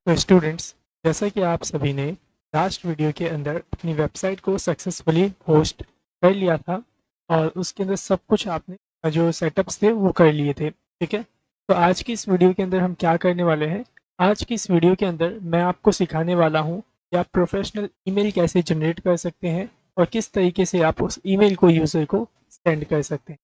तो स्टूडेंट्स, जैसा कि आप सभी ने लास्ट वीडियो के अंदर अपनी वेबसाइट को सक्सेसफुली होस्ट कर लिया था और उसके अंदर सब कुछ आपने जो सेटअप्स थे वो कर लिए थे, ठीक है। तो आज की इस वीडियो के अंदर हम क्या करने वाले हैं? आज की इस वीडियो के अंदर मैं आपको सिखाने वाला हूँ कि आप प्रोफेशनल ईमेल कैसे जनरेट कर सकते हैं और किस तरीके से आप उस ईमेल को यूज़र को सेंड कर सकते हैं,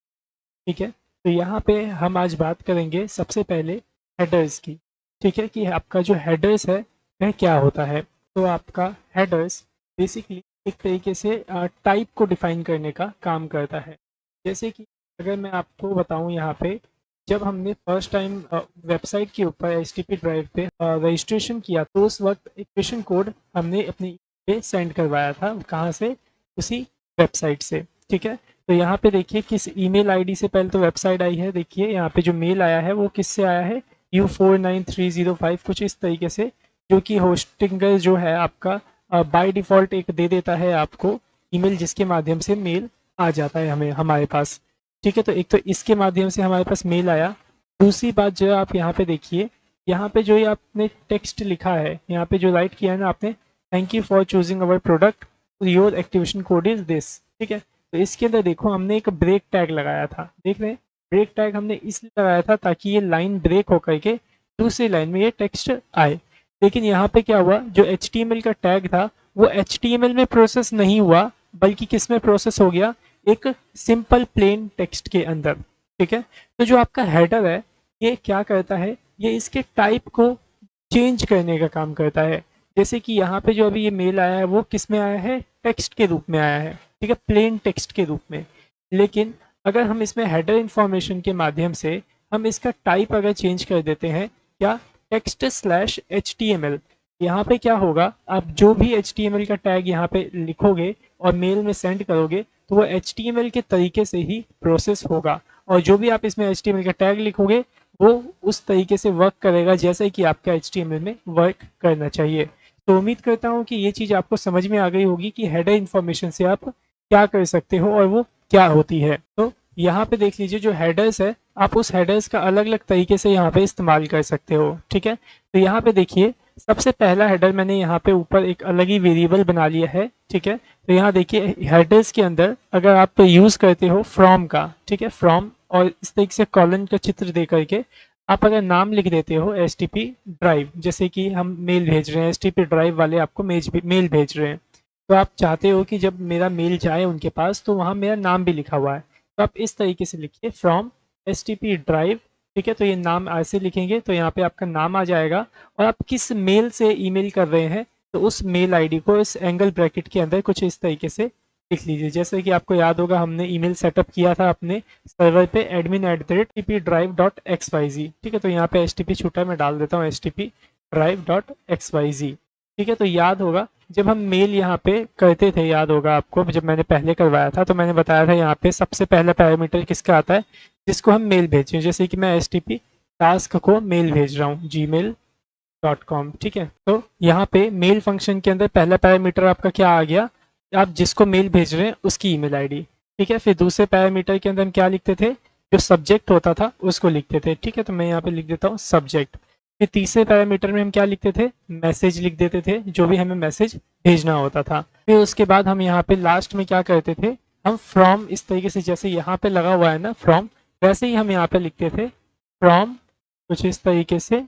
ठीक है। तो यहाँ पे हम आज बात करेंगे सबसे पहले हेडर्स की, ठीक है, कि आपका जो हेडर्स है वह क्या होता है। तो आपका हेडर्स बेसिकली एक तरीके से टाइप को डिफाइन करने का काम करता है। जैसे कि अगर मैं आपको बताऊं, यहाँ पे जब हमने फर्स्ट टाइम वेबसाइट के ऊपर एचटीटीपी ड्राइव पे रजिस्ट्रेशन किया तो उस वक्त एक क्वेश्चन कोड हमने अपनी पे सेंड करवाया था। कहाँ से? उसी वेबसाइट से, ठीक है। तो यहाँ पे देखिए किस ईमेल आईडी से पहले तो वेबसाइट आई है। देखिए यहाँ पे जो मेल आया है वो किससे आया है? U49305 कुछ इस तरीके से, जो कि होस्टिंगर जो है आपका बाय डिफ़ॉल्ट एक दे देता है आपको ईमेल, जिसके माध्यम से मेल आ जाता है हमें हमारे पास, ठीक है। तो एक तो इसके माध्यम से हमारे पास मेल आया। दूसरी बात जो आप यहाँ पे देखिए, यहाँ पे जो ये आपने टेक्स्ट लिखा है, यहाँ पे जो राइट किया है ना आपने, thank you for choosing our product, your activation code is this, ठीक है। तो इसके अंदर देखो हमने एक ब्रेक टैग लगाया था, देख रहे हैं? ब्रेक टैग हमने इसलिए लगाया था ताकि ये लाइन ब्रेक होकर के दूसरी लाइन में ये टेक्स्ट आए। लेकिन यहाँ पे क्या हुआ, जो HTML का टैग था वो HTML में प्रोसेस नहीं हुआ, बल्कि किस में प्रोसेस हो गया? एक सिंपल प्लेन टेक्स्ट के अंदर, ठीक है। तो जो आपका हेडर है ये क्या करता है? ये इसके टाइप को चेंज करने का काम करता है। जैसे कि यहाँ पे जो अभी ये मेल आया है वो किस में आया है? टेक्स्ट के रूप में आया है, ठीक है, प्लेन टेक्स्ट के रूप में। लेकिन अगर हम इसमें हेडर इंफॉर्मेशन के माध्यम से हम इसका टाइप अगर चेंज कर देते हैं, क्या? टेक्स्ट स्लैश HTML, यहाँ पे क्या होगा, आप जो भी HTML का टैग यहाँ पे लिखोगे और मेल में सेंड करोगे तो वो HTML के तरीके से ही प्रोसेस होगा, और जो भी आप इसमें HTML का टैग लिखोगे वो उस तरीके से वर्क करेगा जैसे कि आपका HTML में वर्क करना चाहिए। तो उम्मीद करता हूँ कि ये चीज़ आपको समझ में आ गई होगी कि हेडर इन्फॉर्मेशन से आप क्या कर सकते हो और वो क्या होती है। तो यहाँ पे देख लीजिए, जो हेडर्स है आप उस हेडर्स का अलग अलग तरीके से यहाँ पे इस्तेमाल कर सकते हो, ठीक है। तो यहाँ पे देखिए सबसे पहला हेडर मैंने यहाँ पे ऊपर एक अलग ही वेरिएबल बना लिया है, ठीक है। तो यहाँ देखिए हेडर्स के अंदर अगर आप यूज़ करते हो फ्रॉम का, ठीक है, फ्रॉम, और इस तरीके से कॉलन का चित्र दे करके आप अगर नाम लिख देते हो HTTP ड्राइव, जैसे कि हम मेल भेज रहे हैं, HTTP ड्राइव वाले आपको मेल भेज रहे हैं, तो आप चाहते हो कि जब मेरा मेल जाए उनके पास तो वहाँ मेरा नाम भी लिखा हुआ है, तो आप इस तरीके से लिखिए फ्रॉम HTTP ड्राइव, ठीक है। तो ये नाम ऐसे लिखेंगे तो यहाँ पे आपका नाम आ जाएगा, और आप किस मेल से ईमेल कर रहे हैं तो उस मेल आईडी को इस एंगल ब्रैकेट के अंदर कुछ इस तरीके से लिख लीजिए। जैसे कि आपको याद होगा हमने ईमेल सेटअप किया था अपने सर्वर पे admin@ttpdrive.xyz, ठीक है। तो यहाँ पे HTTP छूटा, मैं डाल देता हूँ htpdrive.xyz, ठीक है। तो याद होगा जब हम मेल यहाँ पे करते थे, याद होगा आपको जब मैंने पहले करवाया था तो मैंने बताया था यहाँ पे सबसे पहला पैरामीटर किसका आता है? जिसको हम मेल भेजें, जैसे कि मैं HTTP टास्क को मेल भेज रहा हूँ gmail.com, ठीक है। तो यहाँ पे मेल फंक्शन के अंदर पहला पैरामीटर आपका क्या आ गया? आप जिसको मेल भेज रहे हैं उसकी ईमेल आईडी, ठीक है। फिर दूसरे पैरामीटर के अंदर हम क्या लिखते थे? जो सब्जेक्ट होता था उसको लिखते थे, ठीक है। तो मैं यहाँ पे लिख देता हूँ सब्जेक्ट। फिर तीसरे पैरामीटर में हम क्या लिखते थे? मैसेज लिख देते थे, जो भी हमें मैसेज भेजना होता था। फिर उसके बाद हम यहाँ पे लास्ट में क्या करते थे? हम फ्रॉम, इस तरीके से जैसे यहाँ पे लगा हुआ है ना फ्रॉम, वैसे ही हम यहाँ पे लिखते थे फ्रॉम, कुछ इस तरीके से,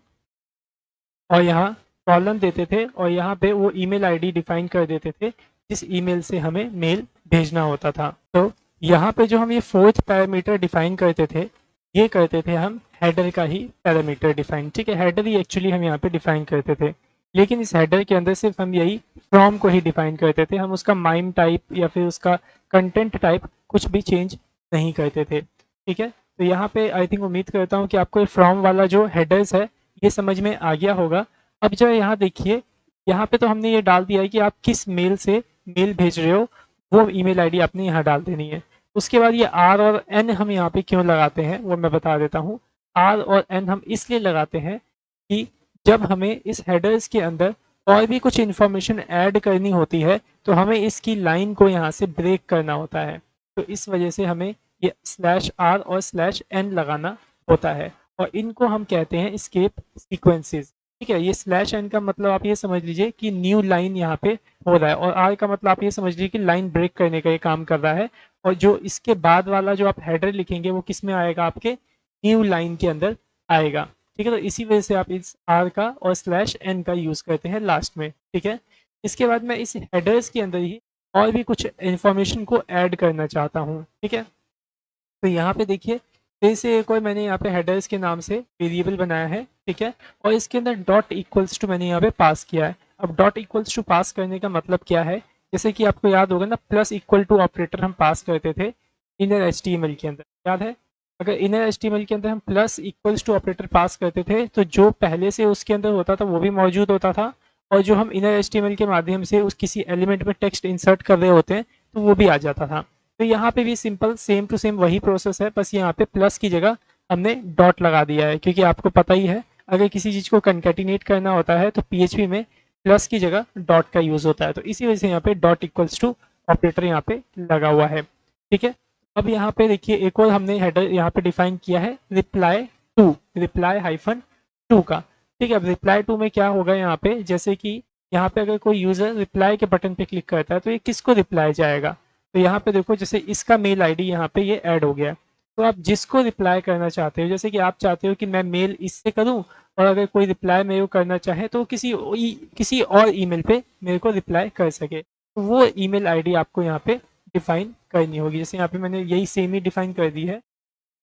और यहाँ कॉलन देते थे और यहाँ पे वो ईमेल आईडी डिफाइन कर देते थे जिस ईमेल से हमें मेल भेजना होता था। तो यहाँ पे जो हम ये फोर्थ पैरामीटर डिफाइन करते थे, ये करते थे हम हेडर का ही पैरामीटर डिफाइन, ठीक है। हेडर ही एक्चुअली हम यहाँ पे डिफाइन करते थे, लेकिन इस हेडर के अंदर सिर्फ हम यही फ्रॉम को ही डिफाइन करते थे। हम उसका माइम टाइप या फिर उसका कंटेंट टाइप कुछ भी चेंज नहीं करते थे, ठीक है। तो यहाँ पे आई थिंक उम्मीद करता हूँ कि आपको फ्रॉम वाला जो हेडर्स है ये समझ में आ गया होगा। अब जो यहाँ देखिए, यहाँ पे तो हमने ये डाल दिया है कि आप किस मेल से मेल भेज रहे हो, वो ईमेल आईडी आपने यहाँ डाल देनी है। उसके बाद ये R और N हम यहाँ पे क्यों लगाते हैं वो मैं बता देता हूँ। R और N हम इसलिए लगाते हैं कि जब हमें इस हेडर्स के अंदर और भी कुछ इन्फॉर्मेशन ऐड करनी होती है तो हमें इसकी लाइन को यहाँ से ब्रेक करना होता है। तो इस वजह से हमें ये /R और /N लगाना होता है, और इनको हम कहते हैं एस्केप सीक्वेंसेस। ठीक है। ये स्लैश एन का मतलब आप ये समझ लीजिए कि न्यू लाइन यहाँ पे हो रहा है, और आर का मतलब आप ये समझ लीजिए कि लाइन ब्रेक करने का ये काम कर रहा है। और जो इसके बाद वाला जो आप हेडर लिखेंगे वो किस में आएगा, आपके न्यू लाइन के अंदर आएगा। ठीक है, तो इसी वजह से आप इस आर का और स्लैश एन का यूज करते हैं लास्ट में। ठीक है, इसके बाद मैं इस हेडर्स के अंदर ही और भी कुछ इंफॉर्मेशन को ऐड करना चाहता हूँ। ठीक है, तो यहाँ पे देखिए फिर से एक और मैंने यहाँ पे हेडर्स के नाम से वेरिएबल बनाया है। ठीक है, और इसके अंदर डॉट इक्वल्स टू मैंने यहाँ पे पास किया है। अब डॉट इक्वल्स टू पास करने का मतलब क्या है, जैसे कि आपको याद होगा ना, प्लस इक्वल टू ऑपरेटर हम पास करते थे इनर एचटीएमएल के अंदर, याद है? अगर इनर एचटीएमएल के अंदर हम प्लस इक्वल्स टू ऑपरेटर पास करते थे तो जो पहले से उसके अंदर होता था वो भी मौजूद होता था, और जो हम इनर एचटीएमएल के माध्यम से उस किसी एलिमेंट में टेक्स्ट इंसर्ट कर रहे होते हैं तो वो भी आ जाता था। तो यहाँ पे भी सिंपल सेम टू सेम वही प्रोसेस है, बस यहाँ पे प्लस की जगह हमने डॉट लगा दिया है, क्योंकि आपको पता ही है अगर किसी चीज़ को कंकैटिनेट करना होता है तो पीएचपी में प्लस की जगह डॉट का यूज़ होता है। तो इसी वजह से यहाँ पे डॉट इक्वल्स टू ऑपरेटर यहाँ पे लगा हुआ है। ठीक है, अब यहाँ पे देखिए एक और हमने हेडर यहाँ पे डिफाइन किया है reply to, reply hyphen to का। ठीक है, अब रिप्लाई टू में क्या होगा यहाँ पे, जैसे कि यहाँ पे अगर कोई यूजर रिप्लाई के बटन पे क्लिक करता है तो ये किसको रिप्लाई जाएगा, तो यहाँ पे देखो जैसे इसका मेल आईडी यहाँ पे ये ऐड हो गया है। तो आप जिसको रिप्लाई करना चाहते हो, जैसे कि आप चाहते हो कि मैं मेल इससे करूं, और अगर कोई रिप्लाई मेरे को करना चाहे तो किसी और ईमेल पे मेरे को रिप्लाई कर सके, तो वो ईमेल आईडी आपको यहाँ पे डिफाइन करनी होगी। जैसे यहाँ पे मैंने यही सेम ही डिफाइन कर दी है,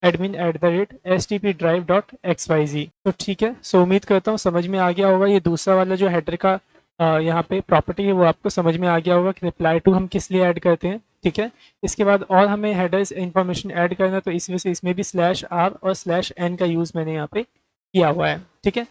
admin@stpdrive.xyz। तो ठीक है, सो उम्मीद करता हूँ समझ में आ गया होगा। ये दूसरा वाला जो हेडर का यहाँ पे प्रॉपर्टी है वो आपको समझ में आ गया होगा कि रिप्लाई टू हम किस लिए ऐड करते हैं। ठीक है, इसके बाद और हमें हेडर्स इन्फॉर्मेशन ऐड करना है, तो इस वजह से इसमें भी स्लैश आर और स्लैश एन का यूज़ मैंने यहाँ पे किया हुआ है। ठीक है,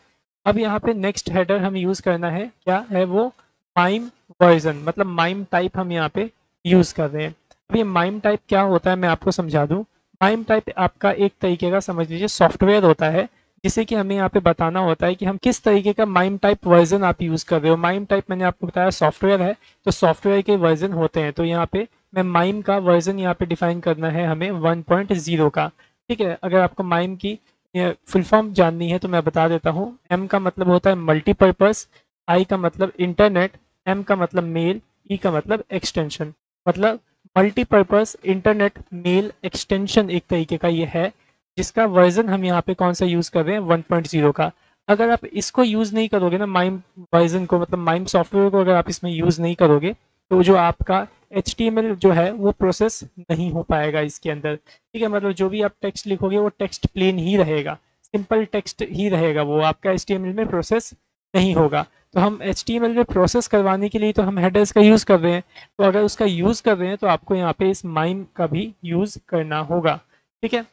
अब यहाँ पे नेक्स्ट हेडर हम यूज़ करना है, क्या है वो, माइम वर्जन, मतलब माइम टाइप हम यहाँ पे यूज़ कर रहे हैं। अब ये माइम टाइप क्या होता है मैं आपको समझा दूँ। माइम टाइप आपका एक तरीके का समझ लीजिए सॉफ्टवेयर होता है, जिसे कि हमें यहाँ पे बताना होता है कि हम किस तरीके का माइम टाइप वर्जन आप यूज़ कर रहे हो। माइम टाइप मैंने आपको बताया सॉफ्टवेयर है, तो सॉफ्टवेयर के वर्जन होते हैं, तो यहाँ पे मैं माइम का वर्जन यहाँ पे डिफाइन करना है हमें 1.0 का। ठीक है, अगर आपको माइम की फुल फॉर्म जाननी है तो मैं बता देता हूँ। एम का मतलब होता है मल्टीपर्पज़, आई का मतलब इंटरनेट, एम का मतलब मेल, ई का मतलब एक्सटेंशन। मतलब मल्टीपर्पज़ इंटरनेट मेल एक्सटेंशन एक तरीके का ये है, जिसका वर्जन हम यहाँ पे कौन सा यूज़ कर रहे हैं, 1.0 का। अगर आप इसको यूज़ नहीं करोगे ना, माइम वर्जन को, मतलब माइम सॉफ्टवेयर को अगर आप इसमें यूज़ नहीं करोगे तो जो आपका HTML जो है वो प्रोसेस नहीं हो पाएगा इसके अंदर। ठीक है, मतलब जो भी आप टेक्स्ट लिखोगे वो टेक्स्ट प्लेन ही रहेगा, सिंपल टेक्स्ट ही रहेगा, वो आपका HTML में प्रोसेस नहीं होगा। तो हम HTML में प्रोसेस करवाने के लिए तो हम हेडर्स का यूज़ कर रहे हैं, तो अगर उसका यूज़ कर रहे हैं तो आपको यहाँ पे इस माइम का भी यूज़ करना होगा। ठीक है,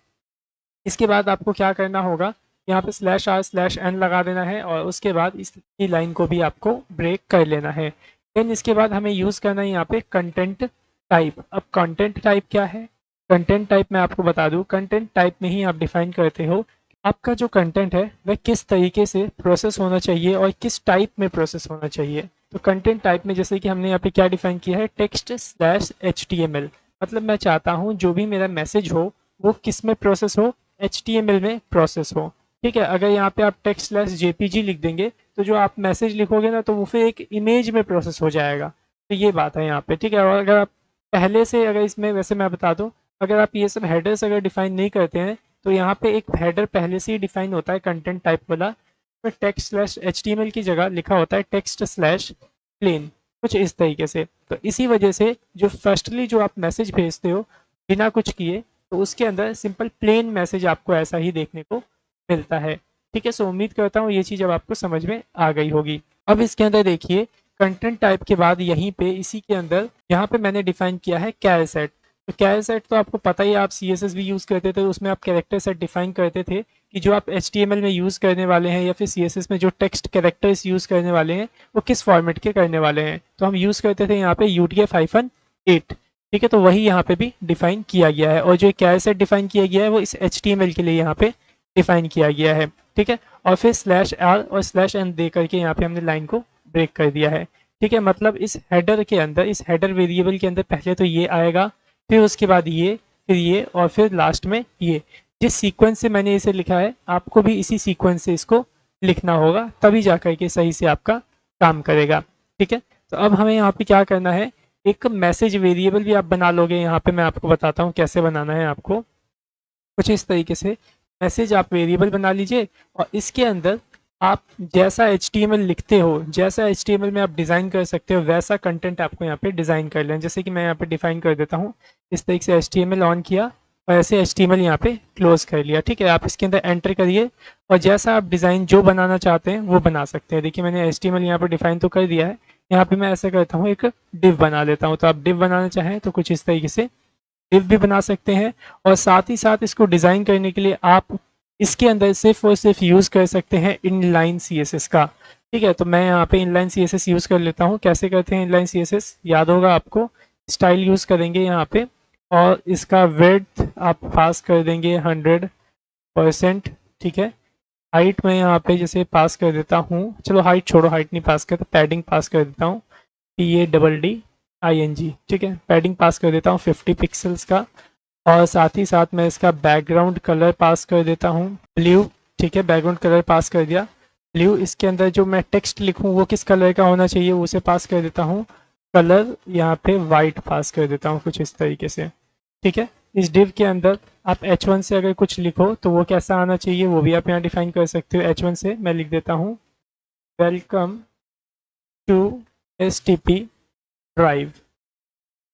इसके बाद आपको क्या करना होगा, यहाँ पे स्लैश आर स्लैश एन लगा देना है, और उसके बाद इस लाइन को भी आपको ब्रेक कर लेना है। देन इसके बाद हमें यूज़ करना है यहाँ पे कंटेंट टाइप। अब कंटेंट टाइप क्या है, कंटेंट टाइप मैं आपको बता दूँ, कंटेंट टाइप में ही आप डिफाइन करते हो आपका जो कंटेंट है वह किस तरीके से प्रोसेस होना चाहिए और किस टाइप में प्रोसेस होना चाहिए। तो कंटेंट टाइप में जैसे कि हमने यहाँ पे क्या डिफाइन किया है, टेक्स्ट स्लैश HTML, मतलब मैं चाहता हूँ जो भी मेरा मैसेज हो वो किस में प्रोसेस हो, HTML में प्रोसेस हो। ठीक है, अगर यहाँ पे आप टेक्स्ट स्लैश JPG लिख देंगे तो जो आप मैसेज लिखोगे ना तो वो फिर एक इमेज में प्रोसेस हो जाएगा। तो ये बात है यहाँ पे। ठीक है, और अगर आप पहले से अगर इसमें, वैसे मैं बता दूँ, अगर आप ये सब हेडर्स अगर डिफाइन नहीं करते हैं तो यहाँ पे एक हेडर पहले से ही डिफाइन होता है कंटेंट टाइप वाला, तो टेक्स्ट स्लैश HTML की जगह लिखा होता है टेक्स्ट स्लैश प्लेन, कुछ इस तरीके से। तो इसी वजह से जो फर्स्टली जो आप मैसेज भेजते हो बिना कुछ किए, तो उसके अंदर सिंपल प्लेन मैसेज आपको ऐसा ही देखने को मिलता है। ठीक है, सो उम्मीद करता हूँ ये चीज़ अब आपको समझ में आ गई होगी। अब इसके अंदर देखिए कंटेंट टाइप के बाद यहीं पे इसी के अंदर यहाँ पे मैंने डिफाइन किया है कैर सेट। तो कैर सेट तो आपको पता ही है, आप CSS भी यूज़ करते थे तो उसमें आप कैरेक्टर सेट डिफाइन करते थे कि जो आप HTML में यूज़ करने वाले हैं या फिर CSS में जो टेक्स्ट कैरेक्टर्स यूज़ करने वाले हैं वो किस फॉर्मेट के करने वाले हैं। तो हम यूज़ करते थे यहाँ पे UTF-8। ठीक है, तो वही यहाँ पे भी डिफाइन किया गया है, और जो कैर सेट डिफाइन किया गया है वो इस HTML के लिए यहाँ पे डिफाइन किया गया है। ठीक है, और फिर स्लैश आर और स्लैश एन दे करके यहाँ पे हमने लाइन को ब्रेक कर दिया है। ठीक है, मतलब इस हेडर के अंदर, इस हेडर वेरिएबल के अंदर पहले तो ये आएगा, फिर उसके बाद ये, फिर ये, और फिर लास्ट में ये। जिस सीक्वेंस से मैंने इसे लिखा है आपको भी इसी सीक्वेंस से इसको लिखना होगा, तभी जा कर के सही से आपका काम करेगा। ठीक है, तो अब हमें यहाँ पे क्या करना है, एक मैसेज वेरिएबल भी आप बना लोगे। यहाँ पे मैं आपको बताता हूँ कैसे बनाना है आपको। कुछ इस तरीके से मैसेज आप वेरिएबल बना लीजिए और इसके अंदर आप जैसा HTML लिखते हो, जैसा HTML में आप डिज़ाइन कर सकते हो, वैसा कंटेंट आपको यहाँ पे डिज़ाइन कर लें। जैसे कि मैं यहाँ पे डिफाइन कर देता हूँ, इस तरीके से HTML ऑन किया और ऐसे HTML यहाँ पे क्लोज कर लिया। ठीक है, आप इसके अंदर एंटर करिए और जैसा आप डिज़ाइन जो बनाना चाहते हैं वो बना सकते हैं। देखिए मैंने HTML यहाँ पर डिफाइन तो कर दिया है। यहाँ पे मैं ऐसा करता हूँ, एक डिव बना लेता हूँ। तो आप डिव बनाना चाहें तो कुछ इस तरीके से डिव भी बना सकते हैं और साथ ही साथ इसको डिज़ाइन करने के लिए आप इसके अंदर सिर्फ और सिर्फ यूज़ कर सकते हैं इनलाइन CSS का। ठीक है, तो मैं यहाँ पे इनलाइन CSS यूज़ कर लेता हूँ। कैसे करते हैं इनलाइन CSS, याद होगा आपको। स्टाइल यूज़ करेंगे यहाँ पे और इसका विड्थ आप पास कर देंगे 100%। ठीक है, हाइट में यहाँ पे जैसे पास कर देता हूँ, चलो हाइट छोड़ो, हाइट नहीं पास करता, पैडिंग पास कर देता हूँ, PADDING। ठीक है, पैडिंग पास कर देता हूँ 50 पिक्सल्स का और साथ ही साथ मैं इसका बैकग्राउंड कलर पास कर देता हूँ ब्लू। ठीक है, बैकग्राउंड कलर पास कर दिया ब्लू। इसके अंदर जो मैं टेक्स्ट लिखूँ वो किस कलर का होना चाहिए, उसे पास कर देता हूँ कलर, यहाँ पे वाइट पास कर देता हूँ कुछ इस तरीके से। ठीक है, इस डिव के अंदर आप H1 से अगर कुछ लिखो तो वो कैसा आना चाहिए वो भी आप यहाँ डिफाइन कर सकते हो। H1 से मैं लिख देता हूँ वेलकम टू STP ड्राइव।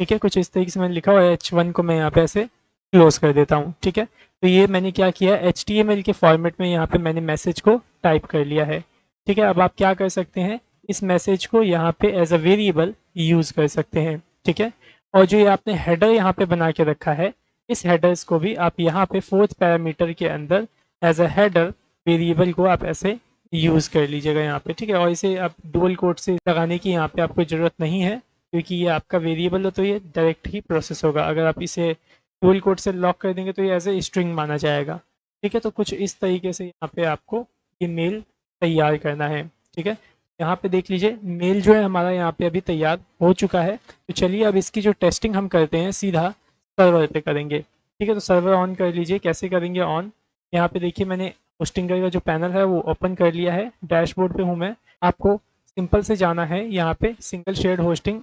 ठीक है, कुछ इस तरीके से मैंने लिखा और H1 को मैं यहाँ पे ऐसे क्लोज कर देता हूँ। ठीक है, तो ये मैंने क्या किया, HTML के फॉर्मेट में यहाँ पे मैंने मैसेज को टाइप कर लिया है। ठीक है, अब आप क्या कर सकते हैं, इस मैसेज को यहाँ पे एज अ वेरिएबल यूज़ कर सकते हैं। ठीक है, और जो ये आपने हेडर यहाँ पे बना के रखा है, इस हेडर्स को भी आप यहाँ पे 4th पैरामीटर के अंदर एज अ हेडर वेरिएबल को आप ऐसे यूज़ कर लीजिएगा यहाँ पे। ठीक है, और इसे आप डुअल कोट से लगाने की यहाँ पे आपको ज़रूरत नहीं है, क्योंकि ये आपका वेरिएबल है तो ये डायरेक्ट ही प्रोसेस होगा। अगर आप इसे डुअल कोट से लॉक कर देंगे तो ये एज ए स्ट्रिंग माना जाएगा। ठीक है, तो कुछ इस तरीके से यहाँ पे आपको ये मेल तैयार करना है। ठीक है, यहाँ पे देख लीजिए मेल जो है हमारा यहाँ पे अभी तैयार हो चुका है। तो चलिए अब इसकी जो टेस्टिंग हम करते हैं सीधा सर्वर पे करेंगे। ठीक है, तो सर्वर ऑन कर लीजिए। कैसे करेंगे ऑन, यहाँ पे देखिए मैंने होस्टिंगर का जो पैनल है वो ओपन कर लिया है। डैशबोर्ड पे हूँ मैं। आपको सिंपल से जाना है यहाँ पे सिंगल शेयर्ड होस्टिंग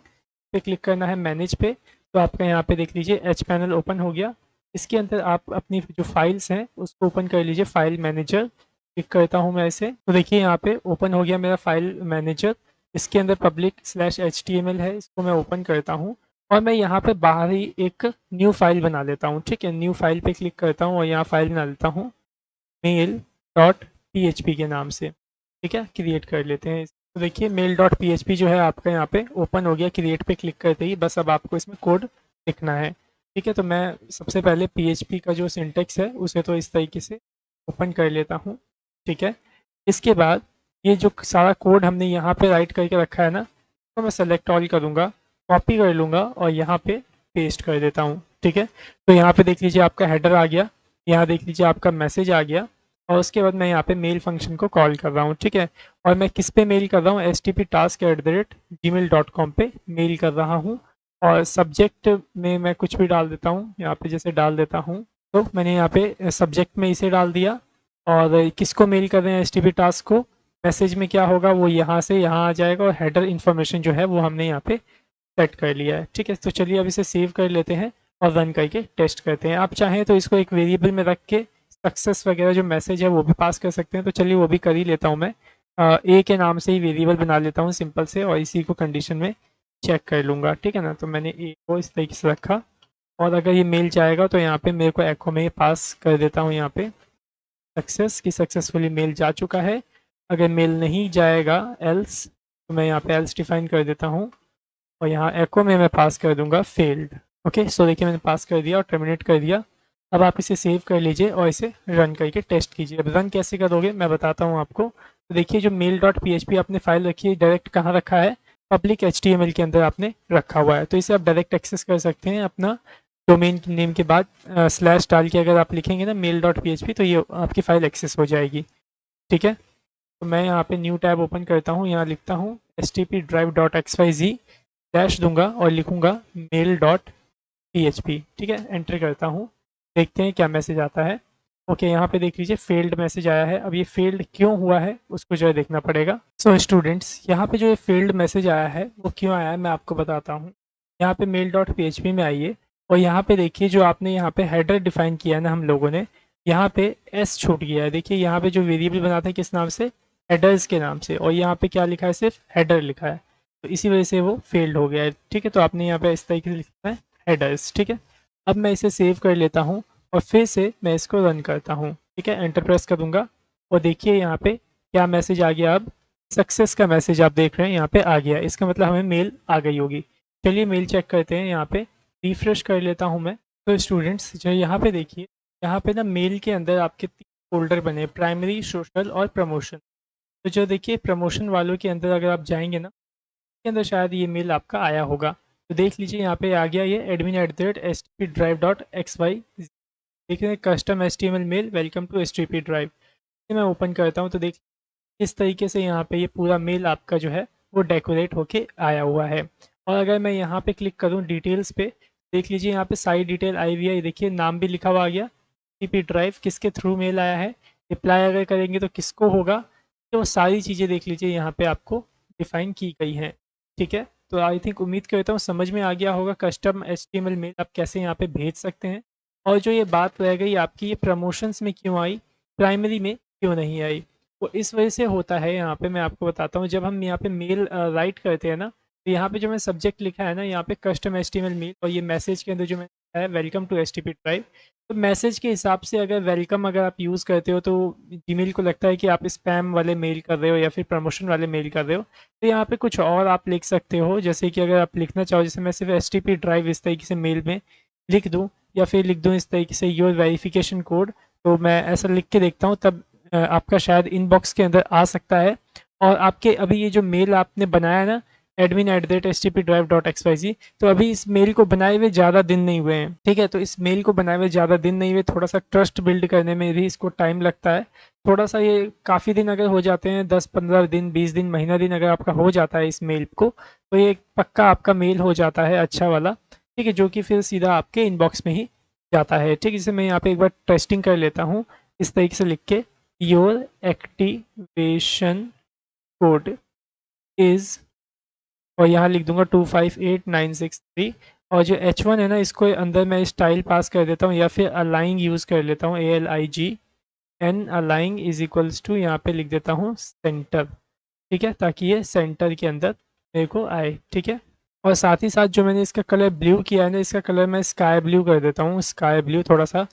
पे क्लिक करना है, मैनेज पे। तो आपका यहाँ पे देख लीजिए एच पैनल ओपन हो गया। इसके अंदर आप अपनी जो फाइल्स हैं उसको ओपन कर लीजिए। फाइल मैनेजर क्लिक करता हूँ मैं इसे, तो देखिए यहाँ पे ओपन हो गया मेरा फाइल मैनेजर। इसके अंदर public/html है, इसको मैं ओपन करता हूँ और मैं यहाँ पे बाहर ही एक न्यू फाइल बना लेता हूँ। ठीक है, न्यू फाइल पे क्लिक करता हूँ और यहाँ फाइल बना लेता हूँ mail.php के नाम से। ठीक है, क्रिएट कर लेते हैं। तो देखिए mail.php जो है आपका यहाँ पे ओपन हो गया क्रिएट पे क्लिक करते ही। बस अब आपको इसमें कोड लिखना है। ठीक है, तो मैं सबसे पहले PHP का जो सिंटेक्स है उसे तो इस तरीके से ओपन कर लेता हूँ। ठीक है, इसके बाद ये जो सारा कोड हमने यहाँ पे राइट करके रखा है ना, तो मैं सेलेक्ट ऑल करूँगा, कॉपी कर लूँगा और यहाँ पे पेस्ट कर देता हूँ। ठीक है, तो यहाँ पे देख लीजिए आपका हेडर आ गया, यहाँ देख लीजिए आपका मैसेज आ गया और उसके बाद मैं यहाँ पे मेल फंक्शन को कॉल कर रहा हूँ। ठीक है, और मैं किस पे मेल कर रहा हूँ, stptask@gmail.com पे मेल कर रहा हूँ। और सब्जेक्ट में मैं कुछ भी डाल देता हूँ, यहाँ पे जैसे डाल देता हूँ। तो मैंने यहाँ पे सब्जेक्ट में इसे डाल दिया और किसको मेल कर रहे हैं, STP टास्क को। मैसेज में क्या होगा वो यहाँ से यहाँ आ जाएगा और हेडर इन्फॉर्मेशन जो है वो हमने यहाँ पे सेट कर लिया है। ठीक है, तो चलिए अब इसे सेव कर लेते हैं और रन करके टेस्ट करते हैं। आप चाहें तो इसको एक वेरिएबल में रख के सक्सेस वगैरह जो मैसेज है वो भी पास कर सकते हैं। तो चलिए वो भी कर ही लेता हूँ मैं। ए के नाम से ही वेरिएबल बना लेता हूँ सिंपल से और इसी को कंडीशन में चेक कर लूँगा। ठीक है ना, तो मैंने ए को इस तरीके से रखा और अगर ये मेल जाएगा तो यहाँ पे मेरे को एको में पास कर देता हूँ यहाँ पे सक्सेस की सक्सेसफुली मेल जा चुका है। अगर मेल नहीं जाएगा एल्स, तो मैं यहाँ पे एल्स डिफाइन कर देता हूँ और यहाँ एको में मैं पास कर दूंगा फेल्ड। ओके, सो देखिए मैंने पास कर दिया और टर्मिनेट कर दिया। अब आप इसे सेव कर लीजिए और इसे रन करके टेस्ट कीजिए। अब रन कैसे करोगे मैं बताता हूँ आपको। तो देखिए जो mail.php आपने फाइल रखी है डायरेक्ट कहाँ रखा है, पब्लिक HTML के अंदर आपने रखा हुआ है। तो इसे आप डायरेक्ट एक्सेस कर सकते हैं अपना डोमेन नेम के बाद स्लैश डाल के अगर आप लिखेंगे ना mail.php तो ये आपकी फ़ाइल एक्सेस हो जाएगी। ठीक है, तो मैं यहाँ पे न्यू टैब ओपन करता हूँ, यहाँ लिखता हूँ stpdrive.xyz डैश दूंगा और लिखूंगा mail.php। ठीक है, एंटर करता हूँ, देखते हैं क्या मैसेज आता है। ओके, यहाँ पे देख लीजिए फेल्ड मैसेज आया है। अब ये फेल्ड क्यों हुआ है उसको जो है देखना पड़ेगा। सो स्टूडेंट्स, यहाँ पे जो ये फेल्ड मैसेज आया है वो क्यों आया है मैं आपको बताता हूँ। यहाँ पे मेल डॉट php में आइए और यहाँ पे देखिए जो आपने यहाँ पे हेडर डिफाइन किया है ना हम लोगों ने, यहाँ पे एस छूट गया है। देखिए यहाँ पे जो वेरिएबल बना था किस नाम से, हेडर्स के नाम से, और यहाँ पे क्या लिखा है, सिर्फ हेडर लिखा है। तो इसी वजह से वो फेल्ड हो गया है। ठीक है, तो आपने यहाँ पे इस तरीके से लिखना है हेडर्स। ठीक है, अब मैं इसे सेव कर लेता हूँ और फिर से मैं इसको रन करता हूँ। ठीक है, एंटर प्रेस करूँगा और देखिए यहाँ पे क्या मैसेज आ गया। अब सक्सेस का मैसेज आप देख रहे हैं यहाँ पे आ गया। इसका मतलब हमें मेल आ गई होगी। चलिए मेल चेक करते हैं। यहाँ पे रिफ्रेश कर लेता हूँ मैं। तो स्टूडेंट्स जो यहाँ पे देखिए, यहाँ पे ना मेल के अंदर आपके 3 फोल्डर बने, प्राइमरी, सोशल और प्रमोशन। तो जो देखिए प्रमोशन वालों के अंदर अगर आप जाएंगे ना, के अंदर शायद ये मेल आपका आया होगा। तो देख लीजिए यहाँ पे आ गया ये admin@stpdrive.xy। देखिए custom HTML mail, welcome to stp drive. मैं ओपन करता हूँ तो देख इस तरीके से यहाँ पे ये पूरा मेल आपका जो है वो डेकोरेट होके आया हुआ है। और अगर मैं यहाँ पे क्लिक करूँ डिटेल्स पे, देख लीजिए यहाँ पे सारी डिटेल आई हुई है। देखिए नाम भी लिखा हुआ आ गया, टीपी ड्राइव, किसके थ्रू मेल आया है, रिप्लाई अगर करेंगे तो किसको होगा, तो वो सारी चीज़ें देख लीजिए यहाँ पे आपको डिफाइन की गई हैं। ठीक है, तो आई थिंक उम्मीद करता हूँ समझ में आ गया होगा कस्टम HTML मेल आप कैसे यहाँ पे भेज सकते हैं। और जो ये बात रह गई आपकी ये प्रमोशंस में क्यों आई, प्राइमरी में क्यों नहीं आई, वो इस वजह से होता है। यहाँ पे मैं आपको बताता हूँ, जब हम यहाँ पे मेल राइट करते हैं ना, तो यहाँ पे जो मैं सब्जेक्ट लिखा है ना, यहाँ पे कस्टम HTML मेल, और ये मैसेज के अंदर जो मैं है वेलकम टू STP ड्राइव। तो मैसेज के हिसाब से अगर वेलकम अगर आप यूज़ करते हो तो जीमेल को लगता है कि आप स्पैम वाले मेल कर रहे हो या फिर प्रमोशन वाले मेल कर रहे हो। तो यहाँ पे कुछ और आप लिख सकते हो, जैसे कि अगर आप लिखना चाहो, जैसे मैं सिर्फ STP ड्राइव इस तरीके से मेल में लिख दूँ, या फिर लिख दूँ इस तरीके से योर वेरिफिकेशन कोड। तो मैं ऐसा लिख के देखता हूँ, तब आपका शायद इनबॉक्स के अंदर आ सकता है। और आपके अभी ये जो मेल आपने बनाया है ना, admin@stpdrive.xyz, तो अभी इस मेल को बनाए हुए ज़्यादा दिन नहीं हुए हैं। ठीक है, तो इस मेल को बनाए हुए ज़्यादा दिन नहीं हुए, थोड़ा सा ट्रस्ट बिल्ड करने में भी इसको टाइम लगता है। थोड़ा सा ये काफ़ी दिन अगर हो जाते हैं, 10-15 दिन, 20 दिन, महीना दिन अगर आपका हो जाता है इस मेल को, तो ये पक्का आपका मेल हो जाता है अच्छा वाला। ठीक है, जो कि फिर सीधा आपके इनबॉक्स में ही जाता है। ठीक है, जैसे मैं यहाँ पे एक बार टेस्टिंग कर लेता हूँ इस तरीके से लिख के, योर एक्टिवेशन कोड इज़, और यहाँ लिख दूंगा 258963। और जो H1 है ना, इसको अंदर मैं स्टाइल पास कर देता हूँ या फिर अलाइंग यूज़ कर लेता हूँ, ALIGN, अलाइंग इज इक्वल्स टू, यहाँ पे लिख देता हूँ सेंटर। ठीक है, ताकि ये सेंटर के अंदर मेरे को आए। ठीक है, और साथ ही साथ जो मैंने इसका कलर ब्लू किया है ना, इसका कलर मैं स्काई ब्लू कर देता हूँ, स्काई ब्लू थोड़ा सा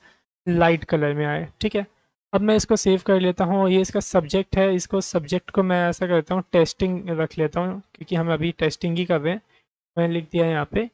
लाइट कलर में आए। ठीक है, अब मैं इसको सेव कर लेता हूँ और ये इसका सब्जेक्ट है, इसको सब्जेक्ट को मैं ऐसा करता हूँ टेस्टिंग रख लेता हूँ, क्योंकि हम अभी टेस्टिंग ही कर रहे हैं। मैंने लिख दिया है यहाँ पे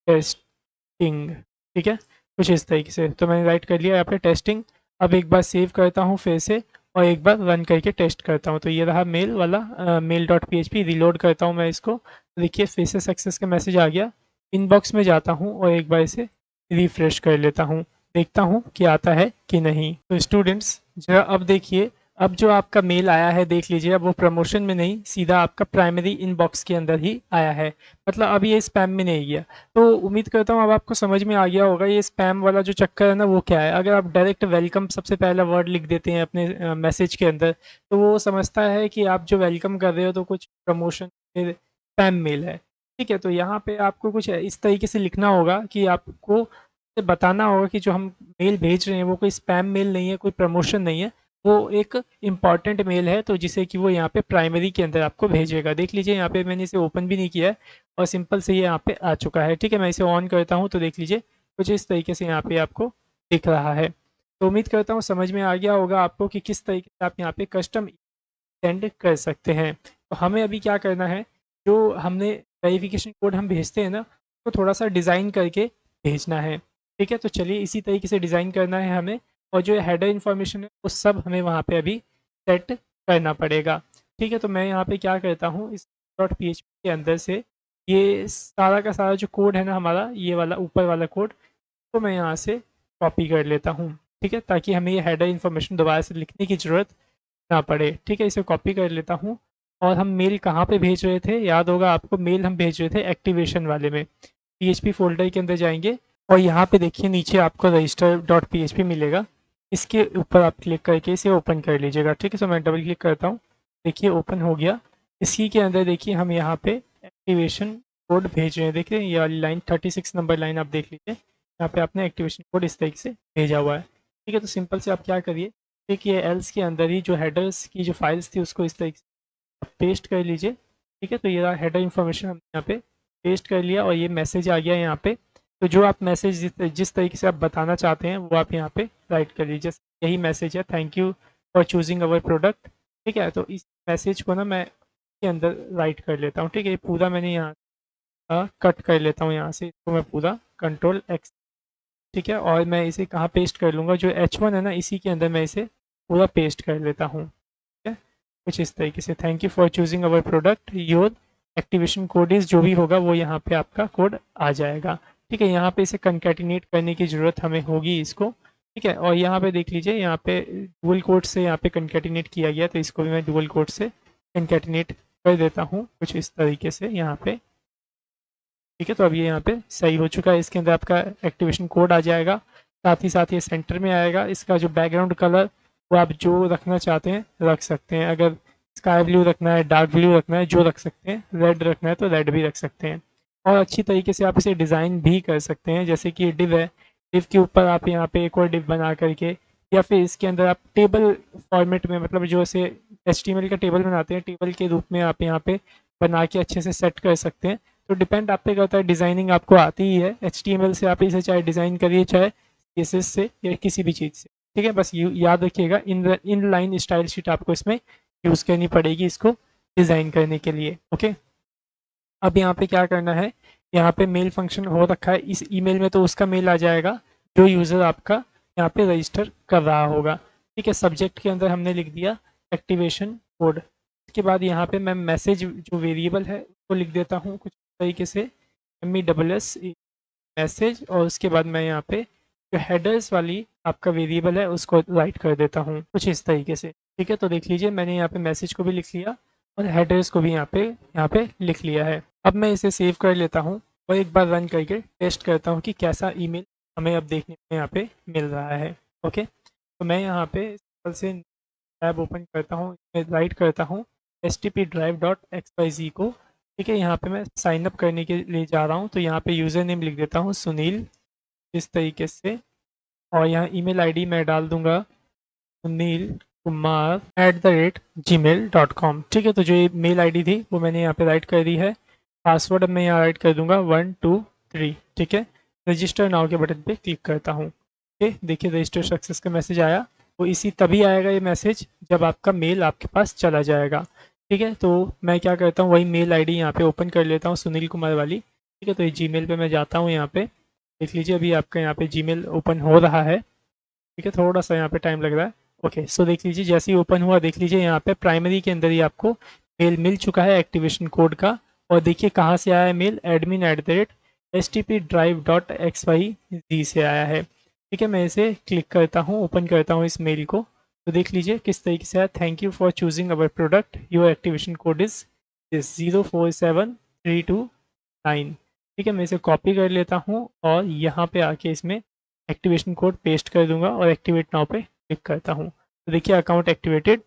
टेस्टिंग। ठीक है, कुछ इस तरीके से, तो मैंने राइट कर लिया यहाँ पे टेस्टिंग। अब एक बार सेव करता हूँ फिर से और एक बार रन करके टेस्ट करता हूँ। तो ये रहा मेल वाला मेल डॉट PHP। रिलोड करता हूँ मैं इसको, तो देखिए फिर से सक्सेस का मैसेज आ गया। इनबॉक्स में जाता हूँ और एक बार इसे रिफ्रेश कर लेता हूँ, देखता हूँ कि आता है कि नहीं। तो स्टूडेंट्स जरा अब देखिए, अब जो आपका मेल आया है देख लीजिए, अब वो प्रमोशन में नहीं, सीधा आपका प्राइमरी इनबॉक्स के अंदर ही आया है। मतलब अब ये स्पैम में नहीं गया। तो उम्मीद करता हूँ अब आपको समझ में आ गया होगा ये स्पैम वाला जो चक्कर है ना वो क्या है। अगर आप डायरेक्ट वेलकम सबसे पहला वर्ड लिख देते हैं अपने मैसेज के अंदर, तो वो समझता है कि आप जो वेलकम कर रहे हो तो कुछ प्रमोशन फिर स्पैम मेल है। ठीक है, तो यहाँ पे आपको कुछ इस तरीके से लिखना होगा कि आपको बताना होगा कि जो हम मेल भेज रहे हैं वो कोई स्पैम मेल नहीं है, कोई प्रमोशन नहीं है, वो एक इम्पॉर्टेंट मेल है, तो जिसे कि वो यहाँ पे प्राइमरी के अंदर आपको भेजेगा। देख लीजिए यहाँ पे मैंने इसे ओपन भी नहीं किया है और सिंपल से ये यहाँ पे आ चुका है। ठीक है, मैं इसे ऑन करता हूँ तो देख लीजिए कुछ इस तरीके से यहाँ पे आपको दिख रहा है। तो उम्मीद करता हूँ समझ में आ गया होगा आपको कि किस तरीके से आप यहाँ पे कस्टम सेंड कर सकते हैं। तो हमें अभी क्या करना है, जो हमने वेरिफिकेशन कोड हम भेजते हैं ना, तो थोड़ा सा डिज़ाइन करके भेजना है। ठीक है, तो चलिए इसी तरीके से डिज़ाइन करना है हमें, और जो हेडर इन्फॉर्मेशन है वो सब हमें वहाँ पे अभी सेट करना पड़ेगा। ठीक है, तो मैं यहाँ पे क्या करता हूँ, इस .php के अंदर से ये सारा का सारा जो कोड है ना हमारा, ये वाला ऊपर वाला कोड, तो मैं यहाँ से कॉपी कर लेता हूँ। ठीक है, ताकि हमें ये हेडर इन्फॉर्मेशन दोबारा से लिखने की ज़रूरत ना पड़े। ठीक है, इसे कॉपी कर लेता हूँ। और हम मेल कहाँ पे भेज रहे थे, याद होगा आपको, मेल हम भेज रहे थे एक्टिवेशन वाले में। PHP फोल्डर के अंदर जाएंगे और यहाँ पे देखिए नीचे आपको register.php मिलेगा। इसके ऊपर आप क्लिक करके इसे ओपन कर लीजिएगा। ठीक है, सो मैं डबल क्लिक करता हूँ, देखिए ओपन हो गया। इसी के अंदर देखिए हम यहाँ पे एक्टिवेशन कोड भेज रहे हैं। देखिए ये वाली लाइन 36 नंबर लाइन आप देख लीजिए, यहाँ पे आपने एक्टिवेशन कोड इस तरीके से भेजा हुआ है। ठीक है, तो सिंपल से आप क्या करिए, देखिए एल्स के अंदर ही जो हेडर्स की जो फाइल्स थी उसको इस तरीके से पेस्ट कर लीजिए। ठीक है, तो ये हेडर इन्फॉर्मेशन हमने यहाँ पे पेस्ट कर लिया और ये मैसेज आ गया यहाँ पे। तो जो आप मैसेज जिस तरीके से आप बताना चाहते हैं वो आप यहाँ पे राइट कर लीजिए। यही मैसेज है, thank you for choosing our product. ठीक है, तो इस मैसेज को ना मैं के अंदर राइट कर लेता हूँ। ठीक है, ये पूरा मैंने यहाँ कट कर लेता हूँ, यहाँ से इसको मैं पूरा कंट्रोल एक्स। ठीक है, और मैं इसे कहाँ पेस्ट कर लूँगा, जो H1 है ना इसी के अंदर मैं इसे पूरा पेस्ट कर लेता हूँ। ठीक है, कुछ इस तरीके से, thank you for choosing our product, your activation code is, जो भी होगा वो यहाँ पे आपका कोड आ जाएगा। ठीक है, यहाँ पे इसे कंकैटिनेट करने की ज़रूरत हमें होगी इसको। ठीक है, और यहाँ पे देख लीजिए, यहाँ पे डुअल कोड से यहाँ पे कंकैटिनेट किया गया, तो इसको भी मैं डुअल कोड से कंकैटिनेट कर देता हूँ कुछ इस तरीके से यहाँ पे। ठीक है, तो अब ये यहाँ पे सही हो चुका है। इसके अंदर आपका एक्टिवेशन कोड आ जाएगा, साथ ही ये सेंटर में आएगा। इसका जो बैकग्राउंड कलर वो आप जो रखना चाहते हैं रख सकते हैं। अगर स्काई ब्लू रखना है, डार्क ब्लू रखना है, जो रख सकते हैं। रेड रखना है तो रेड भी रख सकते हैं। और अच्छी तरीके से आप इसे डिज़ाइन भी कर सकते हैं, जैसे कि डिव है, डिव के ऊपर आप यहाँ पे एक और डिव बना करके, या फिर इसके अंदर आप टेबल फॉर्मेट में, मतलब जो ऐसे HTML का टेबल बनाते हैं, टेबल के रूप में आप यहाँ पे बना के अच्छे से सेट कर सकते हैं। तो डिपेंड आप पे करता है, डिज़ाइनिंग आपको आती ही है, HTML से आप इसे चाहे डिज़ाइन करिए, चाहे CSS से, या किसी भी चीज़ से। ठीक है, बस याद रखिएगा इन लाइन स्टाइल शीट आपको इसमें यूज़ करनी पड़ेगी इसको डिज़ाइन करने के लिए। ओके, अब यहाँ पे क्या करना है, यहाँ पे मेल फंक्शन हो रखा है इस ईमेल में, तो उसका मेल आ जाएगा जो यूज़र आपका यहाँ पे रजिस्टर कर रहा होगा। ठीक है, सब्जेक्ट के अंदर हमने लिख दिया एक्टिवेशन कोड। इसके बाद यहाँ पे मैं मैसेज जो वेरिएबल है उसको लिख देता हूँ कुछ तरीके से, MESS मैसेज, और उसके बाद मैं यहाँ पे जो हेडर्स वाली आपका वेरिएबल है उसको राइट कर देता हूँ कुछ इस तरीके से। ठीक है, तो देख लीजिए मैंने यहाँ पे मैसेज को भी लिख लिया और हेडर्स को भी यहाँ पे लिख लिया है। अब मैं इसे सेव कर लेता हूँ और एक बार रन करके टेस्ट करता हूँ कि कैसा ईमेल हमें अब देखने को यहाँ पे मिल रहा है। ओके, तो मैं यहाँ पे से टैब ओपन करता हूँ, राइट करता हूँ stpdrive.xyz को। ठीक है, यहाँ पे मैं साइन अप करने के लिए जा रहा हूँ, तो यहाँ पे यूज़र नेम लिख देता हूँ सुनील इस तरीके से, और यहाँ ईमेल आईडी मैं डाल दूंगा sunilkumar@gmail.com। ठीक है, तो जो ये मेल आईडी थी वो मैंने यहाँ पे राइट कर दी है। पासवर्ड अब मैं यहाँ राइट कर दूंगा 123। ठीक है, रजिस्टर नाउ के बटन पे क्लिक करता हूँ। ओके, देखिए रजिस्टर सक्सेस का मैसेज आया। तो इसी तभी आएगा ये मैसेज जब आपका मेल आपके पास चला जाएगा। ठीक है, तो मैं क्या करता हूँ, वही मेल आईडी यहाँ पे ओपन कर लेता हूँ सुनील कुमार वाली। ठीक है, तो ये जीमेल पे मैं जाता हूँ, यहाँ पे देख लीजिए अभी आपका यहाँ पे जीमेल ओपन हो रहा है। ठीक है, थोड़ा सा यहाँ पे टाइम लग रहा है। ओके, सो देख लीजिए जैसे ही ओपन हुआ, देख लीजिए यहाँ पे प्राइमरी के अंदर ही आपको मेल मिल चुका है एक्टिवेशन कोड का। और देखिए कहाँ से आया है मेल, admin@stpdrive.xyz से आया है। ठीक है, मैं इसे क्लिक करता हूँ, ओपन करता हूँ इस मेल को, तो देख लीजिए किस तरीके से आया, thank you for choosing our product, your activation code is 047329। ठीक है, मैं इसे कॉपी कर लेता हूँ और यहाँ पे आके इसमें एक्टिवेशन कोड पेस्ट कर दूंगा और एक्टिवेट नाउ पे क्लिक करता हूँ। तो देखिए अकाउंट एक्टिवेटेड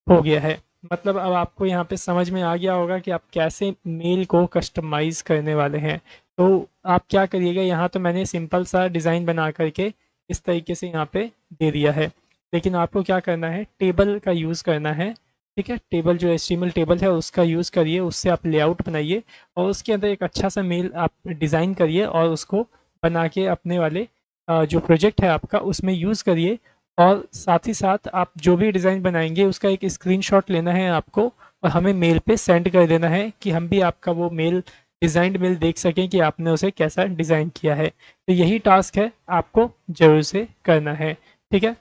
हो गया है। मतलब अब आपको यहाँ पे समझ में आ गया होगा कि आप कैसे मेल को कस्टमाइज़ करने वाले हैं। तो आप क्या करिएगा, यहाँ तो मैंने सिंपल सा डिज़ाइन बना करके इस तरीके से यहाँ पे दे दिया है, लेकिन आपको क्या करना है, टेबल का यूज़ करना है। ठीक है, टेबल जो HTML टेबल है उसका यूज़ करिए, उससे आप लेआउट बनाइए और उसके अंदर एक अच्छा सा मेल आप डिज़ाइन करिए और उसको बना के अपने वाले जो प्रोजेक्ट है आपका उसमें यूज़ करिए। और साथ ही साथ आप जो भी डिज़ाइन बनाएंगे उसका एक स्क्रीनशॉट लेना है आपको और हमें मेल पे सेंड कर देना है कि हम भी आपका वो मेल डिज़ाइंड मेल देख सकें कि आपने उसे कैसा डिज़ाइन किया है। तो यही टास्क है, आपको ज़रूर से करना है। ठीक है,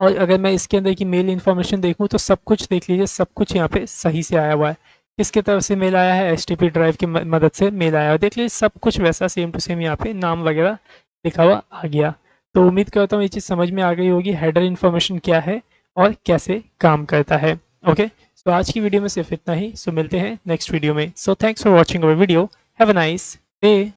और अगर मैं इसके अंदर की मेल इन्फॉर्मेशन देखूँ तो सब कुछ देख लीजिए, सब कुछ यहाँ पे सही से आया हुआ है। किसके तरफ से मेल आया है, HTTP ड्राइव की मदद से मेल आया है। देख लीजिए सब कुछ वैसा सेम टू सेम यहाँ पे नाम वगैरह लिखा हुआ आ गया। तो उम्मीद करता हूँ ये चीज़ समझ में आ गई होगी, हेडर इन्फॉर्मेशन क्या है और कैसे काम करता है। ओके, तो आज की वीडियो में सिर्फ इतना ही। सो मिलते हैं नेक्स्ट वीडियो में। So thanks for watching our video. Have a nice day.